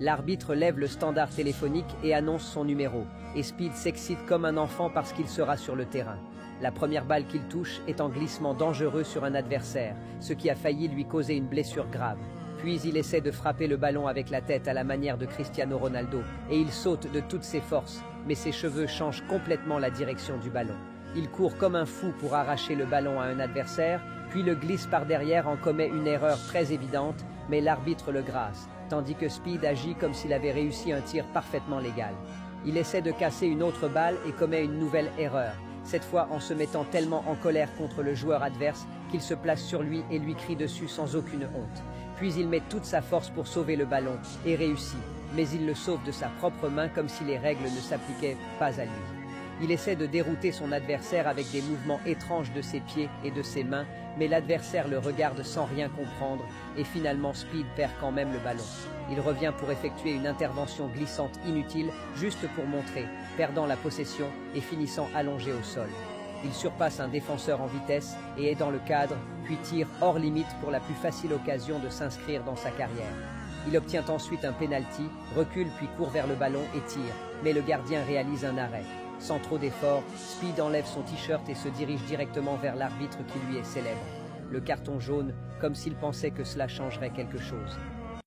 L'arbitre lève le standard téléphonique et annonce son numéro, et Speed s'excite comme un enfant parce qu'il sera sur le terrain. La première balle qu'il touche est en glissement dangereux sur un adversaire, ce qui a failli lui causer une blessure grave. Puis il essaie de frapper le ballon avec la tête à la manière de Cristiano Ronaldo, et il saute de toutes ses forces, mais ses cheveux changent complètement la direction du ballon. Il court comme un fou pour arracher le ballon à un adversaire, puis le glisse par derrière en commet une erreur très évidente, mais l'arbitre le grace, tandis que Speed agit comme s'il avait réussi un tir parfaitement légal. Il essaie de casser une autre balle et commet une nouvelle erreur, cette fois en se mettant tellement en colère contre le joueur adverse qu'il se place sur lui et lui crie dessus sans aucune honte. Puis il met toute sa force pour sauver le ballon et réussit, mais il le sauve de sa propre main comme si les règles ne s'appliquaient pas à lui. Il essaie de dérouter son adversaire avec des mouvements étranges de ses pieds et de ses mains, mais l'adversaire le regarde sans rien comprendre et finalement Speed perd quand même le ballon. Il revient pour effectuer une intervention glissante inutile juste pour montrer, perdant la possession et finissant allongé au sol. Il surpasse un défenseur en vitesse et est dans le cadre, puis tire hors limite pour la plus facile occasion de s'inscrire dans sa carrière. Il obtient ensuite un penalty, recule puis court vers le ballon et tire, mais le gardien réalise un arrêt. Sans trop d'effort, Speed enlève son t-shirt et se dirige directement vers l'arbitre qui lui est célèbre. Le carton jaune, comme s'il pensait que cela changerait quelque chose.